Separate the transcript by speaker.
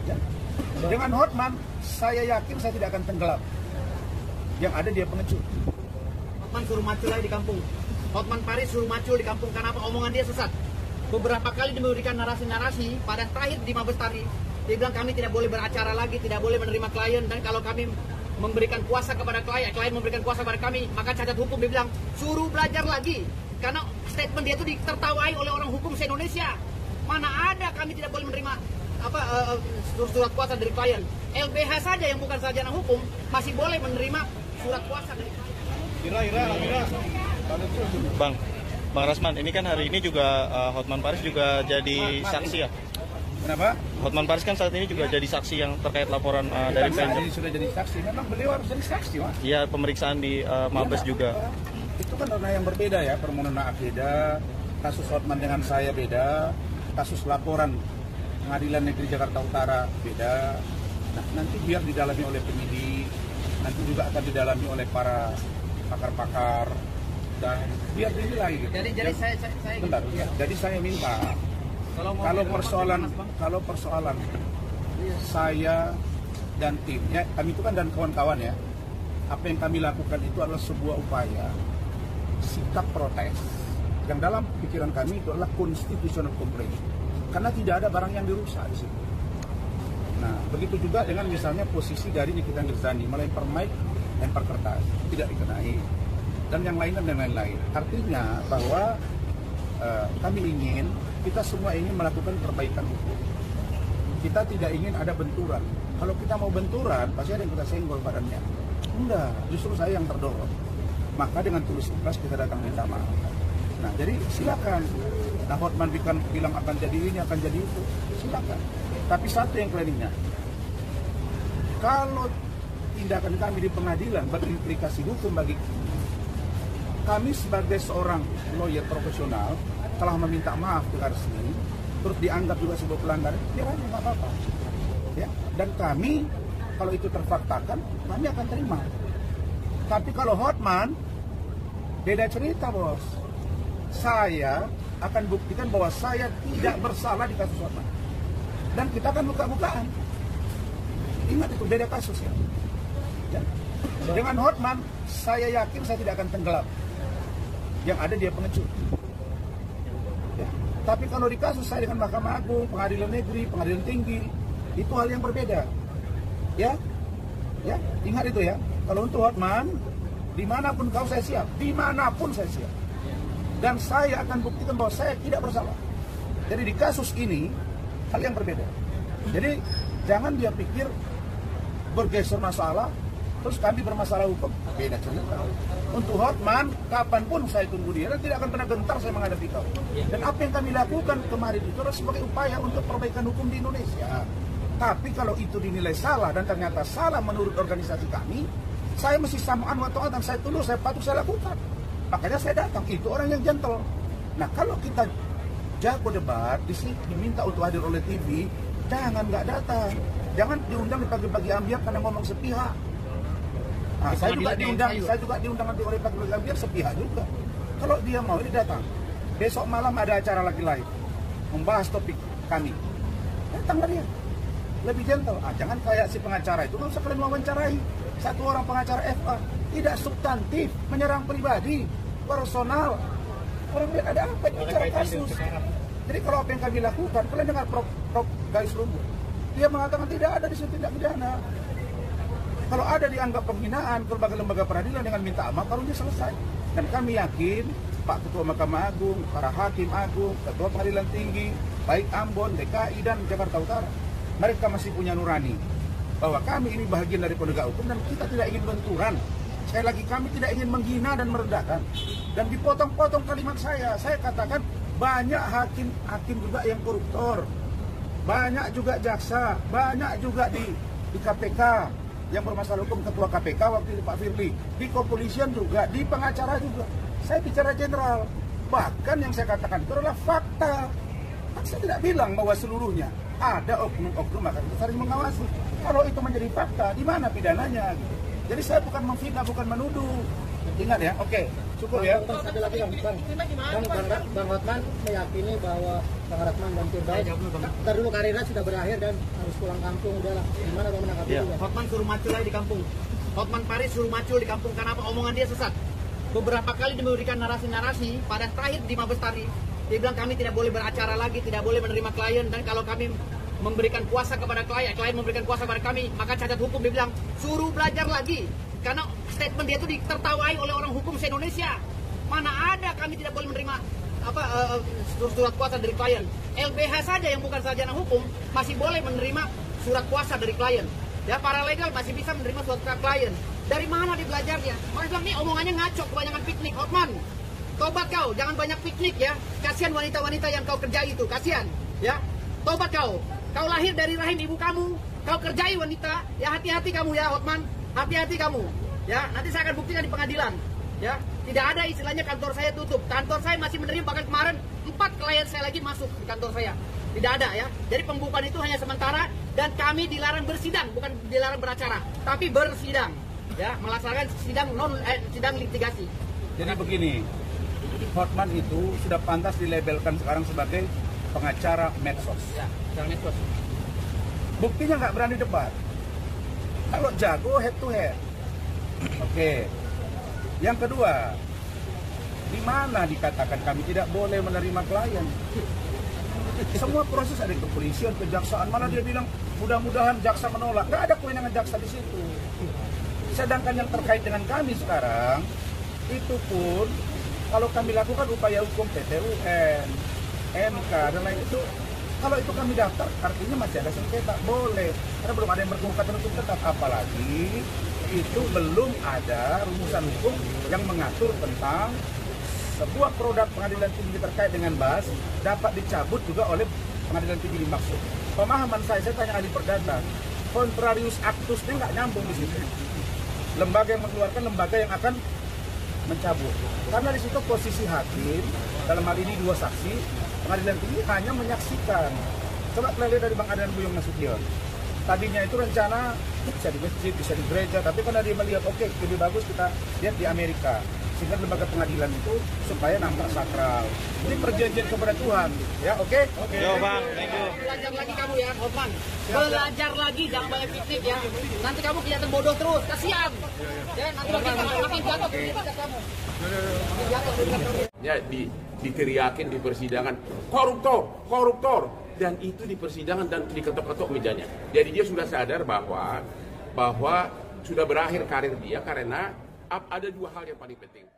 Speaker 1: Ya. Dengan Hotman, saya yakin saya tidak akan tenggelam. Yang ada dia pengecut.
Speaker 2: Hotman suruh macul lagi di kampung. Hotman Paris suruh macul di kampung karena apa? Omongan dia sesat. Beberapa kali dia memberikan narasi-narasi pada terakhir di Mabes Tari. Dia bilang kami tidak boleh beracara lagi, tidak boleh menerima klien, dan kalau kami memberikan kuasa kepada klien memberikan kuasa kepada kami, maka cacat hukum. Dia bilang suruh belajar lagi. Karena statement dia itu ditertawai oleh orang hukum se-Indonesia. Mana ada kami tidak boleh menerima surat kuasa dari klien. LBH saja yang bukan sarjana hukum masih boleh menerima surat kuasa dari klien.
Speaker 3: Bang Rasman, ini kan hari ini juga Hotman Paris juga jadi saksi ya?
Speaker 1: Kenapa?
Speaker 3: Hotman Paris kan saat ini juga jadi saksi yang terkait laporan dari Pemda.
Speaker 1: Sudah jadi saksi, memang beliau harus jadi saksi, Mas.
Speaker 3: Iya, pemeriksaan di Mabes juga.
Speaker 1: Itu kan ranah yang berbeda ya, permohonan maaf beda, kasus Hotman dengan saya beda, kasus laporan Pengadilan Negeri Jakarta Utara beda. Nah, nanti biar didalami oleh penyidik, nanti juga akan didalami oleh para pakar-pakar, dan biar dinilai gitu.
Speaker 2: Jadi saya
Speaker 1: bentar, ya. Jadi saya minta kalau persoalan saya dan timnya, kami itu kan dan kawan-kawan ya, apa yang kami lakukan itu adalah sebuah upaya sikap protes yang dalam pikiran kami itu adalah constitutional complaint, karena tidak ada barang yang dirusak di situ. Nah, begitu juga dengan misalnya posisi dari Nikita Mirzani melempar mic, lempar kertas, tidak dikenai, dan yang lain-lain. Artinya bahwa kami ingin, kita semua ingin melakukan perbaikan hukum. Kita tidak ingin ada benturan. Kalau kita mau benturan, pasti ada yang kita senggol badannya. Enggak, justru saya yang terdorong. Maka dengan tulus ikhlas kita datang minta maaf. Nah, jadi silakan. Nah, Hotman bilang akan jadi ini, akan jadi itu, silakan. Tapi satu yang kliniknya, kalau tindakan kami di pengadilan berimplikasi hukum bagi kami sebagai seorang lawyer profesional telah meminta maaf dengan resmi, terus dianggap juga sebuah pelanggaran, biar aja nggak apa-apa. Ya, dan kami kalau itu terfaktakan, kami akan terima. Tapi kalau Hotman, beda cerita, bos. Saya akan buktikan bahwa saya tidak bersalah di kasus Hotman. Dan kita akan buka-bukaan. Ingat itu, beda kasus ya. Ya. Dengan Hotman, saya yakin saya tidak akan tenggelam. Yang ada dia pengecut. Ya. Tapi kalau di kasus saya dengan Mahkamah Agung, Pengadilan Negeri, Pengadilan Tinggi, itu hal yang berbeda. Ya, ya, ingat itu ya. Kalau untuk Hotman, dimanapun kau saya siap, dimanapun saya siap. Dan saya akan buktikan bahwa saya tidak bersalah. Jadi di kasus ini hal yang berbeda. Jadi jangan dia pikir bergeser masalah, terus kami bermasalah hukum, beda cerita. Untuk Hotman, kapanpun saya tunggu dia, dan tidak akan pernah gentar saya menghadapi kau. Dan apa yang kami lakukan kemarin itu adalah sebagai upaya untuk perbaikan hukum di Indonesia. Tapi kalau itu dinilai salah dan ternyata salah menurut organisasi kami, saya mesti samaan wa ta'atan, saya tunduk, saya patuh, saya lakukan. Makanya saya datang, itu orang yang gentle. Nah, kalau kita jago debat, di sini diminta untuk hadir oleh TV, jangan nggak datang. Jangan diundang di pagi-pagi ambiar karena ngomong sepihak. Nah, saya juga diundang nanti oleh pagi-pagi ambiar sepihak juga. Kalau dia mau, dia datang. Besok malam ada acara lagi lain, membahas topik kami. Datanglah dia. Lebih gentle. Jangan kayak si pengacara itu, nggak usah kalian wawancarai. Satu orang pengacara FA, tidak substantif, menyerang pribadi, personal. Orang lihat ada apa di bicara kasus. Jadi kalau apa yang kami lakukan, kalian dengar Prof Gayus Lumbur, dia mengatakan tidak ada di situ tindak pidana. Kalau ada dianggap penghinaan ke lembaga peradilan dengan minta maaf, barunya selesai. Dan kami yakin Pak Ketua Mahkamah Agung, para Hakim Agung, Ketua Pengadilan Tinggi, baik Ambon, DKI, dan Jakarta Utara, mereka masih punya nurani bahwa kami ini bagian dari penegak hukum dan kita tidak ingin benturan. Sekali lagi, kami tidak ingin menghina dan merendahkan. Dan dipotong-potong kalimat saya katakan banyak hakim juga yang koruptor, banyak juga jaksa, banyak juga di KPK yang bermasalah hukum, ketua KPK waktu itu Pak Firly, di kepolisian juga, di pengacara juga. Saya bicara general, bahkan yang saya katakan itu adalah fakta. Saya tidak bilang bahwa seluruhnya, ada oknum-oknum akan saling mengawasi. Kalau itu menjadi fakta, di mana pidananya? Gitu. Jadi saya bukan memfitnah, bukan menuduh. Ingat ya, oke, cukup ya.
Speaker 4: Satu lagi Bang Hotman meyakini bahwa Bang Ratman dan Firdaus ntar dulu karirnya sudah berakhir dan harus pulang kampung. Udahlah, gimana Bang menanggapi itu?
Speaker 2: Hotman suruh macul lagi di kampung. Hotman Paris suruh macul di kampung karena apa? Omongan dia sesat. Beberapa kali dia memberikan narasi-narasi, pada terakhir di Mabestari dia bilang kami tidak boleh beracara lagi, tidak boleh menerima klien, dan kalau kami memberikan kuasa kepada klien memberikan kuasa kepada kami, maka cacat hukum dia bilang suruh belajar lagi. Karena statement dia itu ditertawai oleh orang hukum se-Indonesia. Mana ada kami tidak boleh menerima surat kuasa dari klien. LBH saja yang bukan sarjana hukum masih boleh menerima surat kuasa dari klien. Ya, paralegal masih bisa menerima surat klien. Dari mana dia belajarnya? Mas bilang nih omongannya ngaco, kebanyakan piknik. Hotman, tobat kau, jangan banyak piknik ya. Kasihan wanita-wanita yang kau kerjai itu, kasihan. Ya, tobat kau. Kau lahir dari rahim ibu kamu, kau kerjai wanita. Ya, hati-hati kamu ya, Hotman. Hati-hati kamu. Ya, nanti saya akan buktikan di pengadilan. Ya, tidak ada istilahnya kantor saya tutup. Kantor saya masih menerima, bahkan kemarin 4 klien saya lagi masuk di kantor saya. Tidak ada ya. Jadi pembukaan itu hanya sementara dan kami dilarang bersidang, bukan dilarang beracara, tapi bersidang. Ya, melaksanakan sidang litigasi.
Speaker 1: Jadi begini, Hotman itu sudah pantas dilabelkan sekarang sebagai pengacara medsos.
Speaker 2: Ya, pengacara medsos.
Speaker 1: Buktinya nggak berani debat. Kalau jago head to head. Oke. Yang kedua, di mana dikatakan kami tidak boleh menerima klien? Semua proses ada di kepolisian, kejaksaan. Mana dia bilang mudah-mudahan jaksa menolak? Nggak ada kewenangan jaksa di situ. Sedangkan yang terkait dengan kami sekarang, itu pun kalau kami lakukan upaya hukum PT UN, MK, dan lain itu, kalau itu kami daftar, artinya masih ada sengketa, boleh. Karena belum ada yang berkekuatan hukum tetap. Apalagi itu belum ada rumusan hukum yang mengatur tentang sebuah produk pengadilan tinggi terkait dengan BAS dapat dicabut juga oleh pengadilan tinggi dimaksud. Pemahaman saya tanya ahli perdata, contrarius actusnya nggak nyambung di situ. Lembaga yang mengeluarkan, lembaga yang akan mencabut. Karena di situ posisi hakim, dalam hal ini 2 saksi, pengadilan tinggi hanya menyaksikan. Coba lihat dari Bang Adnan Buyung Nasution. Tadinya itu rencana bisa di masjid, bisa di gereja, tapi karena dia melihat oke, lebih bagus kita lihat di Amerika. Sehingga lembaga pengadilan itu supaya nampak sakral. Ini perjanjian kepada Tuhan, ya oke?
Speaker 3: Oke. Yo Bang, thank you.
Speaker 2: Belajar lagi kamu ya, Hotman. Belajar lagi, jangan banyak piknik ya. Nanti kamu kelihatan bodoh terus, kasihan. Ya, nanti makin jatuh kamu.
Speaker 5: Ya, diteriakin di persidangan, koruptor, dan itu di persidangan dan diketok-ketok mejanya. Jadi dia sudah sadar bahwa sudah berakhir karir dia karena ada 2 hal yang paling penting.